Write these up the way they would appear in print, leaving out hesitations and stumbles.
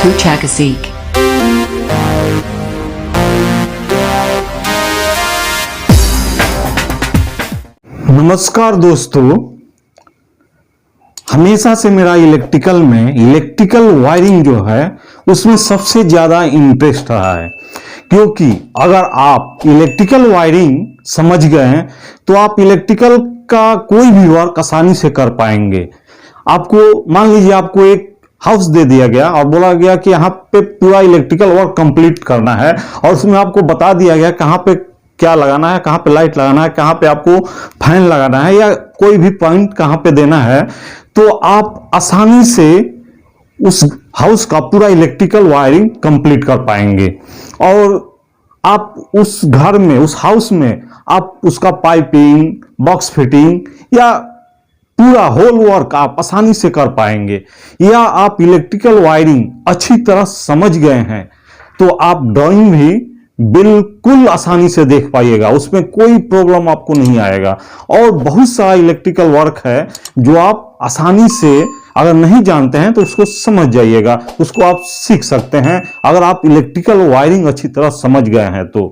Puchakasik. नमस्कार दोस्तों, हमेशा से मेरा इलेक्ट्रिकल वायरिंग जो है उसमें सबसे ज़्यादा इंटरेस्ट रहा है, क्योंकि अगर आप इलेक्ट्रिकल वायरिंग समझ गए हैं तो आप इलेक्ट्रिकल का कोई भी वर्क आसानी से कर पाएंगे। आपको मान लीजिए आपको एक हाउस दे दिया गया और बोला गया कि यहाँ पे पूरा इलेक्ट्रिकल वर्क कंप्लीट करना है और उसमें आपको बता दिया गया कहाँ पे क्या लगाना है, कहाँ पे लाइट लगाना है, कहाँ पे आपको फैन लगाना है या कोई भी पॉइंट कहाँ पे देना है, तो आप आसानी से उस हाउस का पूरा इलेक्ट्रिकल वायरिंग कंप्लीट कर पाएंगे। और आप उस घर में, उस हाउस में आप उसका पाइपिंग, बॉक्स फिटिंग या पूरा होल वर्क आप आसानी से कर पाएंगे। या आप इलेक्ट्रिकल वायरिंग अच्छी तरह समझ गए हैं तो आप ड्राइंग भी बिल्कुल आसानी से देख पाइएगा, उसमें कोई प्रॉब्लम आपको नहीं आएगा। और बहुत सारा इलेक्ट्रिकल वर्क है जो आप आसानी से अगर नहीं जानते हैं तो उसको समझ जाइएगा, उसको आप सीख सकते हैं अगर आप इलेक्ट्रिकल वायरिंग अच्छी तरह समझ गए हैं तो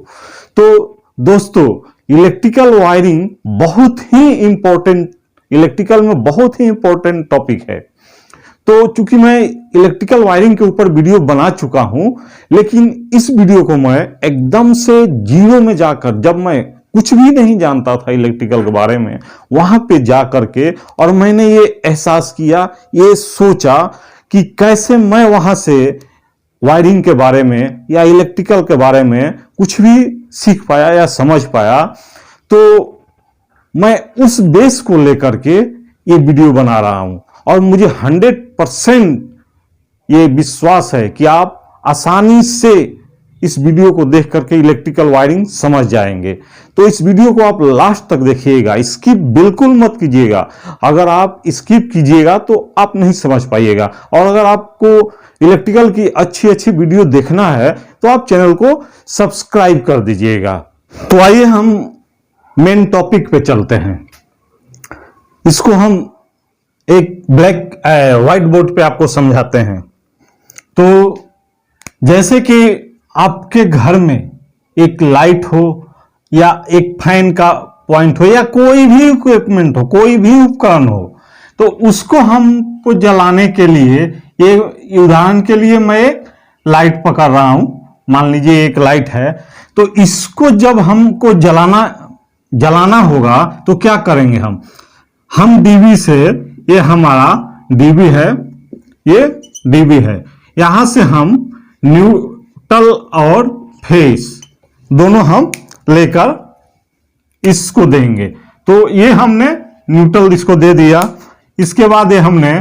दोस्तों, इलेक्ट्रिकल वायरिंग बहुत ही इंपॉर्टेंट, इलेक्ट्रिकल में बहुत ही इंपॉर्टेंट टॉपिक है। तो चूंकि मैं इलेक्ट्रिकल वायरिंग के ऊपर वीडियो बना चुका हूं, लेकिन इस वीडियो को मैं एकदम से जीरो में जाकर, जब मैं कुछ भी नहीं जानता था इलेक्ट्रिकल के बारे में, वहां पे जा करके और मैंने ये एहसास किया, ये सोचा कि कैसे मैं वहां से वायरिंग के बारे में या इलेक्ट्रिकल के बारे में कुछ भी सीख पाया या समझ पाया। तो मैं उस बेस को लेकर के ये वीडियो बना रहा हूं और मुझे 100% ये विश्वास है कि आप आसानी से इस वीडियो को देख करके इलेक्ट्रिकल वायरिंग समझ जाएंगे। तो इस वीडियो को आप लास्ट तक देखिएगा, स्किप बिल्कुल मत कीजिएगा। अगर आप स्किप कीजिएगा तो आप नहीं समझ पाइएगा। और अगर आपको इलेक्ट्रिकल की अच्छी अच्छी वीडियो देखना है तो आप चैनल को सब्सक्राइब कर दीजिएगा। तो आइए हम मेन टॉपिक पे चलते हैं। इसको हम एक व्हाइट बोर्ड पे आपको समझाते हैं। तो जैसे कि आपके घर में एक लाइट हो या एक फैन का पॉइंट हो या कोई भी इक्विपमेंट हो, कोई भी उपकरण हो, तो उसको हमको जलाने के लिए, ये उदाहरण के लिए मैं एक लाइट पकड़ रहा हूं, मान लीजिए एक लाइट है, तो इसको जब हमको जलाना होगा तो क्या करेंगे हम डीबी से, ये हमारा डीबी है, ये डीबी है, यहां से हम न्यूट्रल और फेस दोनों हम लेकर इसको देंगे। तो ये हमने न्यूट्रल इसको दे दिया, इसके बाद ये हमने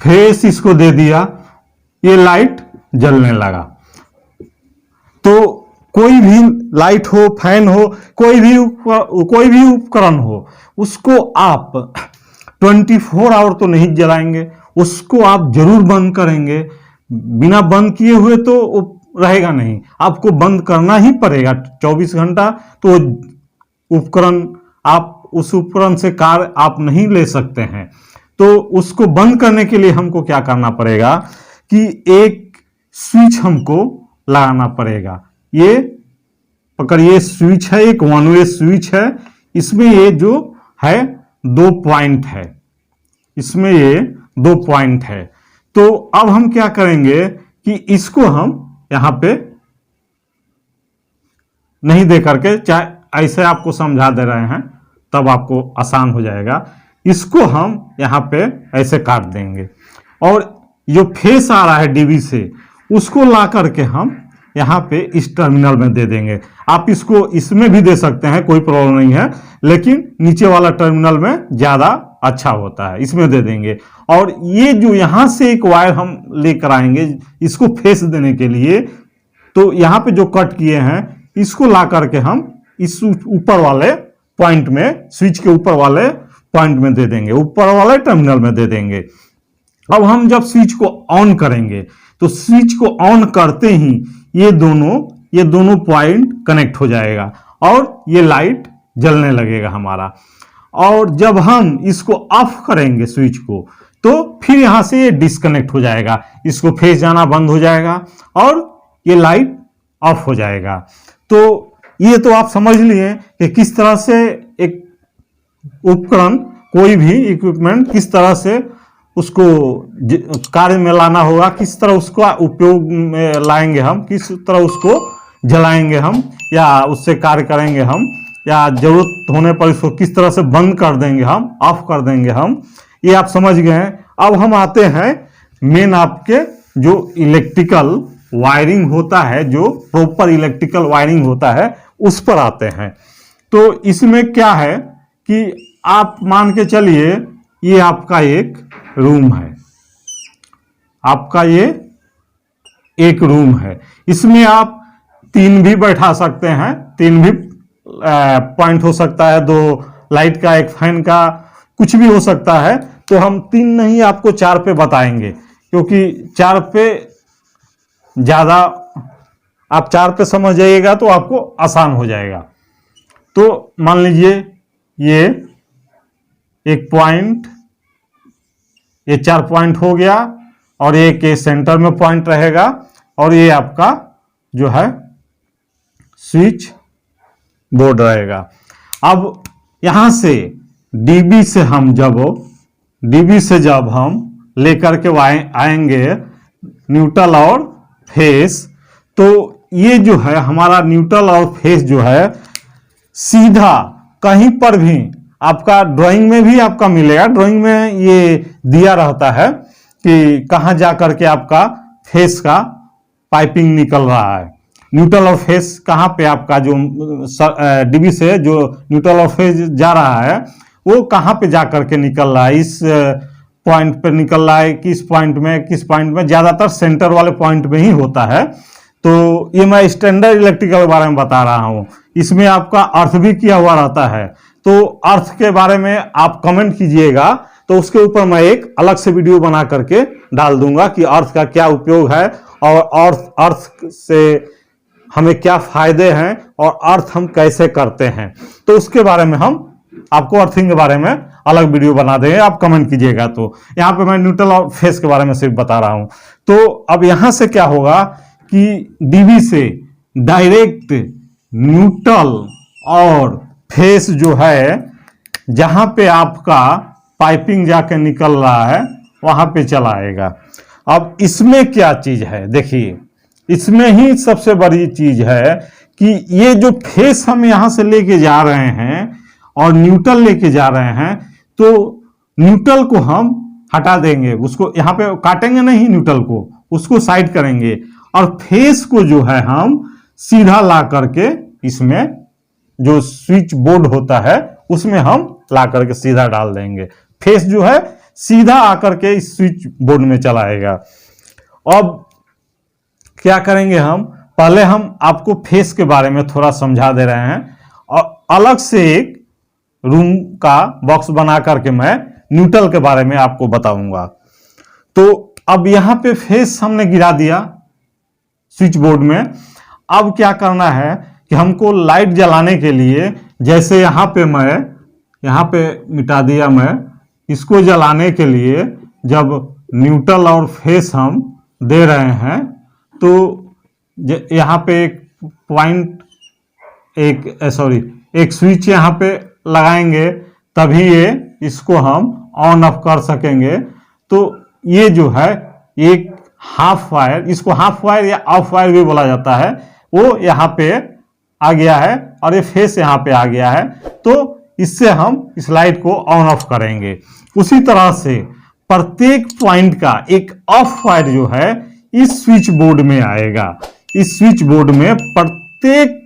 फेस इसको दे दिया, ये लाइट जलने लगा। तो कोई भी लाइट हो, फैन हो, कोई भी उपकरण हो, उसको आप 24 आवर तो नहीं जलाएंगे, उसको आप जरूर बंद करेंगे। बिना बंद किए हुए तो रहेगा नहीं, आपको बंद करना ही पड़ेगा 24 घंटा। तो उपकरण, आप उस उपकरण से कार्य आप नहीं ले सकते हैं। तो उसको बंद करने के लिए हमको क्या करना पड़ेगा कि एक स्विच हमको लगाना पड़ेगा। ये पकड़िए, स्विच है, एक वन वे स्विच है, इसमें ये जो है 2 पॉइंट है, इसमें ये 2 पॉइंट है। तो अब हम क्या करेंगे कि इसको हम यहां पे नहीं दे करके, चाहे ऐसे आपको समझा दे रहे हैं तब आपको आसान हो जाएगा, इसको हम यहां पे ऐसे काट देंगे और जो फेस आ रहा है डीबी से, उसको ला करके हम यहां पे इस टर्मिनल में दे देंगे। आप इसको इसमें भी दे सकते हैं, कोई प्रॉब्लम नहीं है, लेकिन नीचे वाला टर्मिनल में ज्यादा अच्छा होता है, इसमें दे देंगे। और ये जो यहां से एक वायर हम लेकर आएंगे इसको फेस देने के लिए, तो यहां पे जो कट किए हैं इसको ला करके हम इस ऊपर वाले पॉइंट में, स्विच के ऊपर वाले पॉइंट में दे देंगे, ऊपर वाले टर्मिनल में दे देंगे। अब हम जब स्विच को ऑन करेंगे तो स्विच को ऑन करते ही ये दोनों पॉइंट कनेक्ट हो जाएगा और ये लाइट जलने लगेगा हमारा। और जब हम इसको ऑफ करेंगे स्विच को, तो फिर यहां से ये डिस्कनेक्ट हो जाएगा, इसको फेस जाना बंद हो जाएगा और ये लाइट ऑफ हो जाएगा। तो ये तो आप समझ लिए कि किस तरह से एक उपकरण, कोई भी इक्विपमेंट किस तरह से उसको कार्य में लाना होगा, किस तरह उसका उपयोग में लाएंगे हम, किस तरह उसको जलाएंगे हम या उससे कार्य करेंगे हम, या जरूरत होने पर इसको किस तरह से बंद कर देंगे हम, ऑफ कर देंगे हम, ये आप समझ गए हैं। अब हम आते हैं मेन आपके जो इलेक्ट्रिकल वायरिंग होता है, जो प्रॉपर इलेक्ट्रिकल वायरिंग होता है उस पर आते हैं। तो इसमें क्या है कि आप मान के चलिए ये आपका एक रूम है, आपका ये एक रूम है, इसमें आप 3 भी बैठा सकते हैं, 3 भी पॉइंट हो सकता है, 2 लाइट का, 1 फैन का, कुछ भी हो सकता है। तो हम 3 नहीं आपको 4 पे बताएंगे, क्योंकि 4 पे ज्यादा, आप 4 पे समझ जाइएगा तो आपको आसान हो जाएगा। तो मान लीजिए ये एक पॉइंट, ये 4 पॉइंट हो गया और एक के सेंटर में पॉइंट रहेगा और ये आपका जो है स्विच बोर्ड रहेगा। अब यहां से डीबी से जब हम लेकर के आएंगे न्यूट्रल और फेस, तो ये जो है हमारा न्यूट्रल और फेस जो है सीधा कहीं पर भी आपका ड्राइंग में भी आपका मिलेगा। ड्राइंग में ये दिया रहता है कि कहां जा करके आपका फेस का पाइपिंग निकल रहा है। न्यूट्रल और फेस कहां पे आपका जो डीबी से जो न्यूट्रल और फेस जा रहा है वो कहां पे जा करके निकल रहा है, इस पॉइंट पे निकल रहा है, किस पॉइंट में, ज्यादातर सेंटर वाले पॉइंट में ही होता है। तो ये मैं स्टैंडर्ड इलेक्ट्रिकल के बारे में बता रहा हूं। इसमें आपका अर्थ भी किया हुआ रहता है, तो अर्थ के बारे में आप कमेंट कीजिएगा, तो उसके ऊपर मैं एक अलग से वीडियो बना करके डाल दूंगा कि अर्थ का क्या उपयोग है और अर्थ से हमें क्या फायदे हैं और अर्थ हम कैसे करते हैं। तो उसके बारे में हम आपको अर्थिंग के बारे में अलग वीडियो बना देंगे, आप कमेंट कीजिएगा। तो यहाँ पे मैं न्यूट्रल और फेस के बारे में सिर्फ बता रहा हूं। तो अब यहां से क्या होगा कि डीबी से डायरेक्ट न्यूट्रल और फेस जो है जहां पे आपका पाइपिंग जाके निकल रहा है वहां पे चला आएगा। अब इसमें क्या चीज है, देखिए इसमें ही सबसे बड़ी चीज है कि ये जो फेस हम यहां से लेके जा रहे हैं और न्यूट्रल लेके जा रहे हैं, तो न्यूट्रल को हम हटा देंगे, उसको यहां पे काटेंगे नहीं, न्यूट्रल को उसको साइड करेंगे और फेस को जो है हम सीधा ला करके इसमें जो स्विच बोर्ड होता है उसमें हम ला करके सीधा डाल देंगे। फेस जो है सीधा आकर के इस स्विच बोर्ड में चलाएगा। अब क्या करेंगे हम, पहले हम आपको फेस के बारे में थोड़ा समझा दे रहे हैं और अलग से एक रूम का बॉक्स बना करके मैं न्यूट्रल के बारे में आपको बताऊंगा। तो अब यहां पे फेस हमने गिरा दिया स्विच बोर्ड में। अब क्या करना है कि हमको लाइट जलाने के लिए, जैसे यहां पे मिटा दिया मैं, इसको जलाने के लिए जब न्यूट्रल और फेस हम दे रहे हैं तो यहां पे एक स्विच यहां पे लगाएंगे, तभी ये इसको हम ऑन ऑफ कर सकेंगे। तो ये जो है एक हाफ वायर, इसको हाफ वायर या ऑफ वायर भी बोला जाता है, वो यहाँ पे आ गया है और ये फेस यहाँ पे आ गया है। तो इससे हम इस लाइट को ऑन ऑफ करेंगे। उसी तरह से प्रत्येक पॉइंट का एक ऑफ वायर जो है इस स्विच बोर्ड में आएगा। इस स्विच बोर्ड में प्रत्येक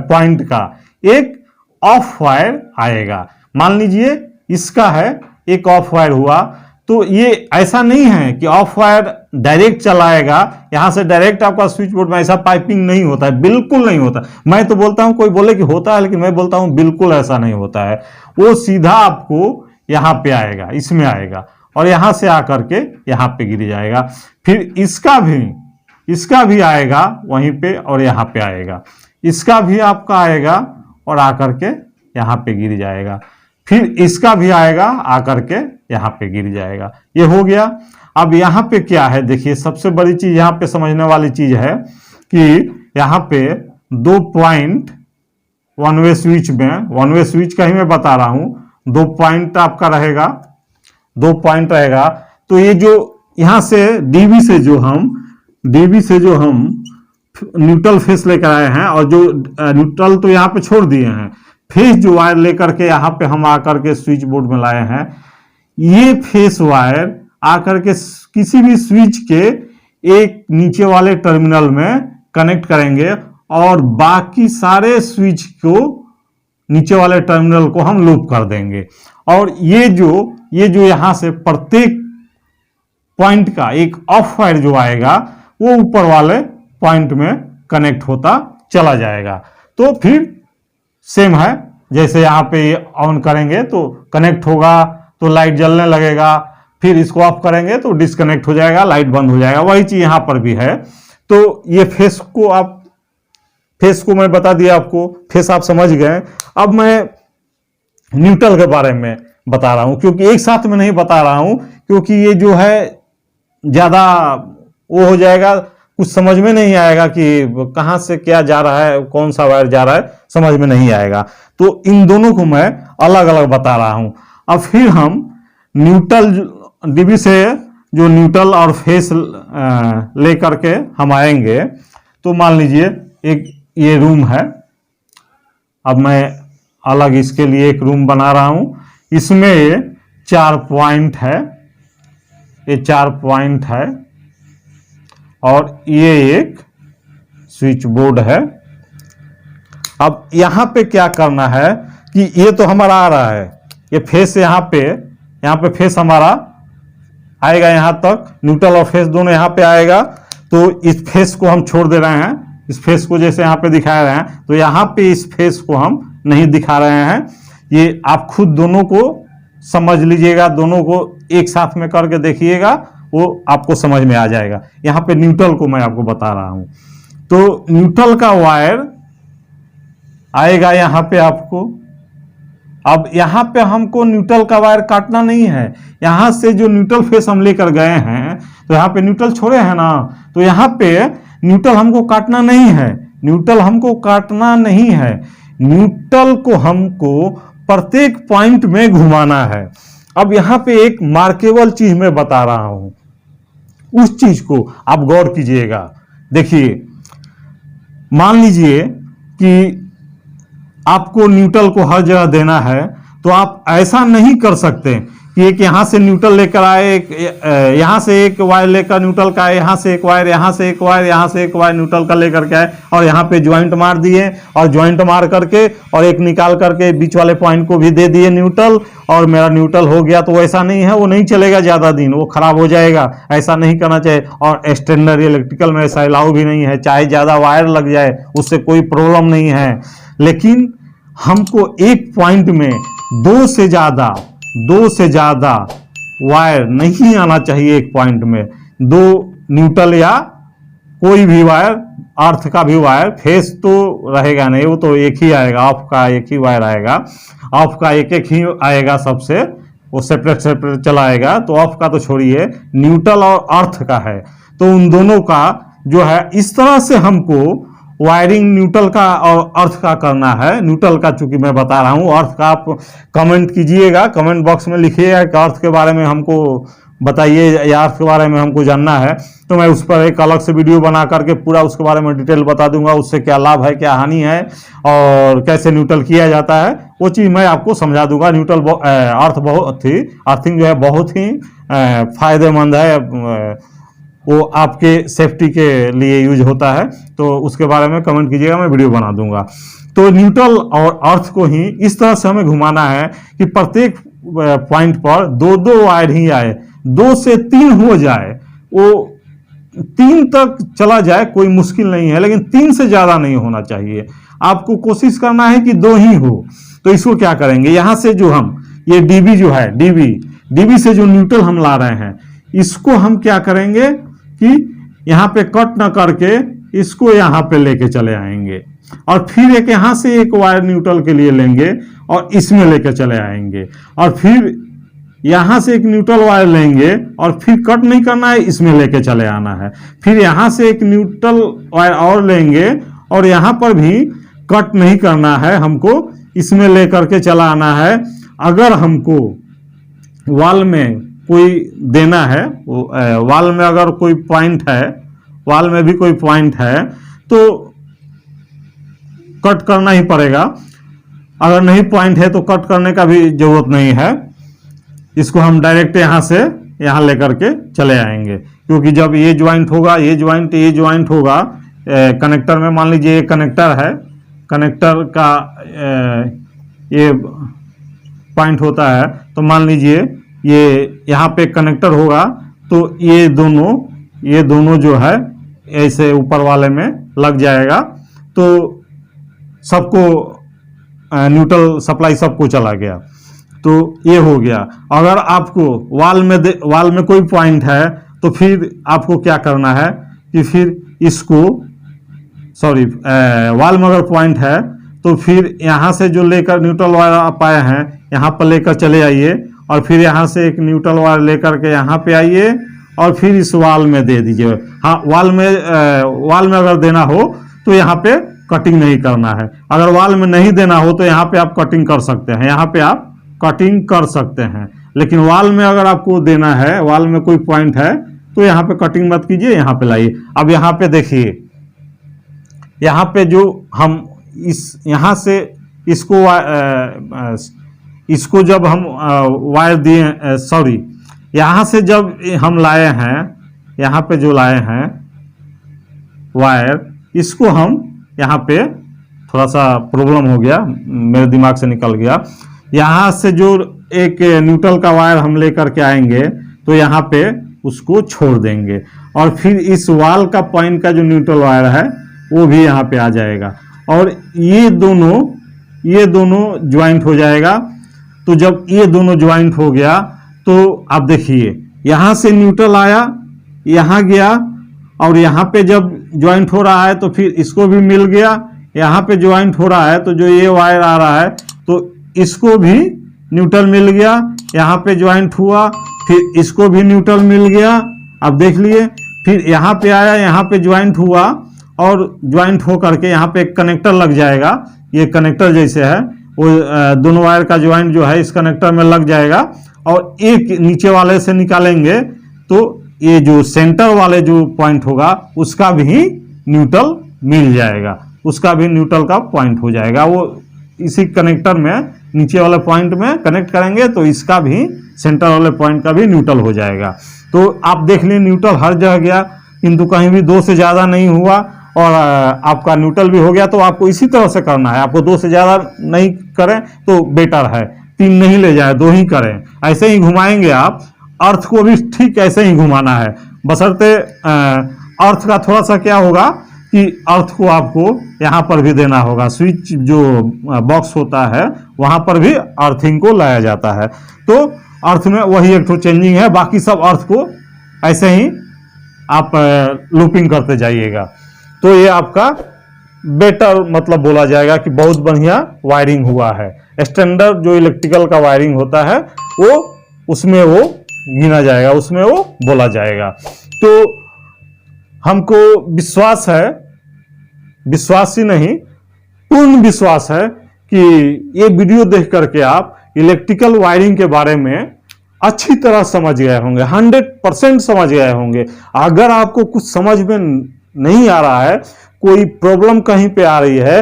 पॉइंट का एक ऑफ वायर आएगा। मान लीजिए इसका है एक ऑफ वायर हुआ, तो ये ऐसा नहीं है कि ऑफ वायर डायरेक्ट चलाएगा, यहां से डायरेक्ट आपका स्विच बोर्ड में ऐसा पाइपिंग नहीं होता है, बिल्कुल नहीं होता। मैं तो बोलता हूं, कोई बोले कि होता है, लेकिन मैं बोलता हूं बिल्कुल ऐसा नहीं होता है। वो सीधा आपको यहां पे आएगा, इसमें आएगा और यहां से आकर के यहां पे गिर जाएगा। फिर इसका भी आएगा वहीं पे और यहां पे आएगा, इसका भी आपका आएगा और आकर के यहां पे गिर जाएगा। फिर इसका भी आएगा आकर के यहाँ पे गिर जाएगा। ये हो गया। अब यहाँ पे क्या है, देखिए सबसे बड़ी चीज यहाँ पे समझने वाली चीज है कि यहाँ पे 2 पॉइंट वन वे स्विच में, वन वे स्विच का ही मैं बता रहा हूं, 2 पॉइंट आपका रहेगा, 2 पॉइंट रहेगा। तो ये जो यहां से डीबी से जो हम न्यूट्रल फेस लेकर आए हैं, और जो न्यूट्रल तो यहाँ पे छोड़ दिए हैं, फेस जो वायर लेकर के यहाँ पे हम आकर के स्विच बोर्ड में लाए हैं, ये फेस वायर आकर के किसी भी स्विच के एक नीचे वाले टर्मिनल में कनेक्ट करेंगे और बाकी सारे स्विच को नीचे वाले टर्मिनल को हम लूप कर देंगे। और ये जो यहां से प्रत्येक पॉइंट का एक ऑफ वायर जो आएगा वो ऊपर वाले पॉइंट में कनेक्ट होता चला जाएगा। तो फिर सेम है, जैसे यहाँ पे ऑन करेंगे तो कनेक्ट होगा तो लाइट जलने लगेगा, फिर इसको ऑफ करेंगे तो डिस्कनेक्ट हो जाएगा, लाइट बंद हो जाएगा। वही चीज यहां पर भी है। तो ये फेस को मैं बता दिया आपको, फेस आप समझ गए। अब मैं न्यूट्रल के बारे में बता रहा हूं, क्योंकि एक साथ में नहीं बता रहा हूं, क्योंकि ये जो है ज्यादा वो हो जाएगा, कुछ समझ में नहीं आएगा कि कहां से क्या जा रहा है, कौन सा वायर जा रहा है, समझ में नहीं आएगा। तो इन दोनों को मैं अलग अलग बता रहा हूं। अब फिर हम न्यूट्रल डीबी से जो न्यूट्रल और फेस ले करके हम आएंगे। तो मान लीजिए एक ये रूम है, अब मैं अलग इसके लिए एक रूम बना रहा हूं। इसमें 4 पॉइंट है, ये 4 पॉइंट है, और ये एक स्विच बोर्ड है। अब यहां पे क्या करना है कि ये तो हमारा आ रहा है, ये फेस यहाँ पे फेस हमारा आएगा, यहां तक न्यूट्रल और फेस दोनों यहाँ पे आएगा। तो इस फेस को हम छोड़ दे रहे हैं, इस फेस को जैसे यहाँ पे दिखा रहे हैं, तो यहाँ पे इस फेस को हम नहीं दिखा रहे हैं। ये आप खुद दोनों को समझ लीजिएगा, दोनों को एक साथ में करके देखिएगा, वो आपको समझ में आ जाएगा। यहाँ पे न्यूट्रल को मैं आपको बता रहा हूं। तो न्यूट्रल का वायर आएगा यहाँ पे आपको। अब यहाँ पे हमको न्यूट्रल का वायर काटना नहीं है, यहाँ से जो न्यूट्रल फेस हम लेकर गए हैं, तो यहाँ पे न्यूट्रल छोड़े हैं ना, तो यहाँ पे न्यूट्रल हमको काटना नहीं है, न्यूट्रल हमको काटना नहीं है। न्यूट्रल को हमको प्रत्येक पॉइंट में घुमाना है। अब यहाँ पे एक मार्केबल चीज मैं बता रहा हूं, उस चीज को आप गौर कीजिएगा। देखिए, मान लीजिए कि आपको न्यूट्रल को हर जगह देना है, तो आप ऐसा नहीं कर सकते कि एक यहां से न्यूट्रल लेकर आए, एक यहां से एक वायर लेकर न्यूट्रल का आए, यहां से एक वायर, यहां से एक वायर, यहां से एक वायर न्यूट्रल का लेकर के आए, और यहां पे ज्वाइंट मार दिए, और ज्वाइंट मार करके और एक निकाल करके बीच वाले पॉइंट को भी दे दिए न्यूट्रल, और मेरा न्यूट्रल हो गया। तो ऐसा नहीं है, वो नहीं चलेगा ज्यादा दिन, वो खराब हो जाएगा, ऐसा नहीं करना चाहिए। और एक्सटेंडर इलेक्ट्रिकल में ऐसा अलाउ भी नहीं है, चाहे ज्यादा वायर लग जाए उससे कोई प्रॉब्लम नहीं है। लेकिन हमको एक पॉइंट में 2 से ज्यादा वायर नहीं आना चाहिए। एक पॉइंट में 2 न्यूट्रल या कोई भी वायर, अर्थ का भी वायर, फेस तो रहेगा नहीं, वो तो एक ही आएगा, ऑफ का एक ही वायर आएगा, ऑफ का एक ही आएगा सबसे, वो सेपरेट चला आएगा। तो ऑफ का तो छोड़िए, न्यूट्रल और अर्थ का है, तो उन दोनों का जो है इस तरह से हमको वायरिंग न्यूट्रल का और अर्थ का करना है। न्यूट्रल का चूंकि मैं बता रहा हूं, अर्थ का आप कमेंट कीजिएगा, कमेंट बॉक्स में लिखिएगा कि अर्थ के बारे में हमको बताइए या अर्थ के बारे में हमको जानना है, तो मैं उस पर एक अलग से वीडियो बना करके पूरा उसके बारे में डिटेल बता दूंगा, उससे क्या लाभ है, क्या हानि है, और कैसे न्यूट्रल किया जाता है, वो चीज़ मैं आपको समझा दूंगा। न्यूट्रल अर्थिंग जो है बहुत ही फायदेमंद है, वो आपके सेफ्टी के लिए यूज होता है। तो उसके बारे में कमेंट कीजिएगा, मैं वीडियो बना दूंगा। तो न्यूट्रल और अर्थ को ही इस तरह से हमें घुमाना है कि प्रत्येक पॉइंट पर 2 वायर ही आए, 2 से 3 हो जाए, वो 3 तक चला जाए, कोई मुश्किल नहीं है, लेकिन 3 से ज्यादा नहीं होना चाहिए। आपको कोशिश करना है कि 2 ही हो। तो इसको क्या करेंगे, यहां से जो हम ये डीबी जो है, डीबी से जो न्यूट्रल हम ला रहे हैं, इसको हम क्या करेंगे कि यहां पे कट ना करके इसको यहां पे लेके चले आएंगे, और फिर एक यहां से एक वायर न्यूट्रल के लिए लेंगे और इसमें लेके चले आएंगे, और फिर यहाँ से एक न्यूट्रल वायर लेंगे और फिर कट नहीं करना है, इसमें लेके चले आना है। फिर यहाँ से एक न्यूट्रल वायर और लेंगे और यहाँ पर भी कट नहीं करना है, हमको इसमें लेकर के चला आना है। अगर हमको वाल में कोई देना है, वाल में अगर कोई पॉइंट है, वाल में भी कोई पॉइंट है तो कट करना ही पड़ेगा। अगर नहीं पॉइंट है तो कट करने का भी जरूरत नहीं है। इसको हम डायरेक्ट यहाँ से यहाँ लेकर के चले आएंगे, क्योंकि जब ये ज्वाइंट होगा, ये ज्वाइंट होगा कनेक्टर में, मान लीजिए ये कनेक्टर है, कनेक्टर का ये पॉइंट होता है, तो मान लीजिए ये यहाँ पे कनेक्टर होगा तो ये दोनों जो है ऐसे ऊपर वाले में लग जाएगा, तो सबको न्यूट्रल सप्लाई सबको चला गया। तो ये हो गया। अगर आपको वाल में कोई पॉइंट है तो फिर आपको क्या करना है कि फिर इसको वाल में अगर पॉइंट है तो फिर यहाँ से जो लेकर न्यूट्रल वायर आप आए हैं यहाँ पर लेकर चले आइए, और फिर यहाँ से एक न्यूट्रल वायर लेकर के यहाँ पे आइए और फिर इस वाल में दे दीजिए। हाँ, वाल में अगर देना हो तो यहाँ पे कटिंग नहीं करना है। अगर वाल में नहीं देना हो तो यहाँ पे आप कटिंग कर सकते हैं, यहाँ पे आप कटिंग कर सकते हैं। लेकिन वाल में अगर आपको देना है, वाल में कोई पॉइंट है तो यहाँ पे कटिंग मत कीजिए, यहाँ पे लाइए। अब यहाँ पे देखिए, यहाँ पे जो हम यहाँ से इसको जब हम वायर दिए, यहाँ से जब हम लाए हैं, यहाँ पे जो लाए हैं वायर, इसको हम यहाँ पे थोड़ा सा प्रॉब्लम हो गया, मेरे दिमाग से निकल गया। यहाँ से जो एक न्यूट्रल का वायर हम लेकर के आएंगे तो यहाँ पे उसको छोड़ देंगे, और फिर इस वाल का पॉइंट का जो न्यूट्रल वायर है वो भी यहाँ पे आ जाएगा, और ये दोनों ज्वाइंट हो जाएगा। तो जब ये दोनों ज्वाइंट हो गया तो आप देखिए, यहाँ से न्यूट्रल आया, यहाँ गया, और यहाँ पे जब ज्वाइंट हो रहा है तो फिर इसको भी मिल गया। यहाँ पे ज्वाइंट हो रहा है तो जो ये वायर आ रहा है तो इसको भी न्यूट्रल मिल गया। यहाँ पे ज्वाइंट हुआ, फिर इसको भी न्यूट्रल मिल गया। अब देख लिए, फिर यहाँ पे आया, यहाँ पे ज्वाइंट हुआ, और ज्वाइंट हो करके यहाँ पे एक कनेक्टर लग जाएगा। ये कनेक्टर जैसे है, वो दोनों वायर का ज्वाइंट जो है इस कनेक्टर में लग जाएगा, और एक नीचे वाले से निकालेंगे तो ये जो सेंटर वाले जो पॉइंट होगा उसका भी न्यूट्रल मिल जाएगा, उसका भी न्यूट्रल का पॉइंट हो जाएगा। वो इसी कनेक्टर में नीचे वाले पॉइंट में कनेक्ट करेंगे तो इसका भी सेंटर वाले पॉइंट का भी न्यूट्रल हो जाएगा। तो आप देख लिए, न्यूट्रल हर जगह गया, किंतु कहीं भी 2 से ज़्यादा नहीं हुआ, और आपका न्यूट्रल भी हो गया। तो आपको इसी तरह से करना है, आपको 2 से ज़्यादा नहीं करें तो बेटर है, 3 नहीं ले जाए, 2 ही करें। ऐसे ही घुमाएंगे आप, अर्थ को भी ठीक ऐसे ही घुमाना है, बशर्ते अर्थ का थोड़ा सा क्या होगा कि अर्थ को आपको यहाँ पर भी देना होगा। स्विच जो बॉक्स होता है वहाँ पर भी अर्थिंग को लाया जाता है, तो अर्थ में वही एक तो चेंजिंग है, बाकी सब अर्थ को ऐसे ही आप लूपिंग करते जाइएगा। तो ये आपका बेटर मतलब बोला जाएगा कि बहुत बढ़िया वायरिंग हुआ है। स्टैंडर्ड जो इलेक्ट्रिकल का वायरिंग होता है वो उसमें वो गिना जाएगा, उसमें वो बोला जाएगा। तो हमको विश्वास है, विश्वास ही नहीं पूर्ण विश्वास है कि ये वीडियो देख करके आप इलेक्ट्रिकल वायरिंग के बारे में अच्छी तरह समझ गए होंगे, 100% समझ गए होंगे। अगर आपको कुछ समझ में नहीं आ रहा है, कोई प्रॉब्लम कहीं पे आ रही है,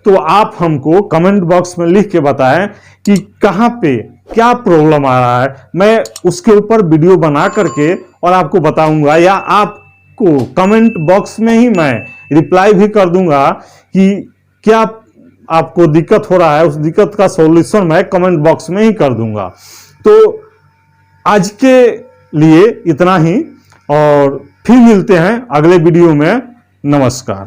तो आप हमको कमेंट बॉक्स में लिख के बताएं कि कहाँ पे क्या प्रॉब्लम आ रहा है। मैं उसके ऊपर वीडियो बना करके और आपको बताऊंगा, या आपको कमेंट बॉक्स में ही मैं रिप्लाई भी कर दूंगा कि क्या आपको दिक्कत हो रहा है, उस दिक्कत का सॉल्यूशन मैं कमेंट बॉक्स में ही कर दूंगा। तो आज के लिए इतना ही, और फिर मिलते हैं अगले वीडियो में। नमस्कार।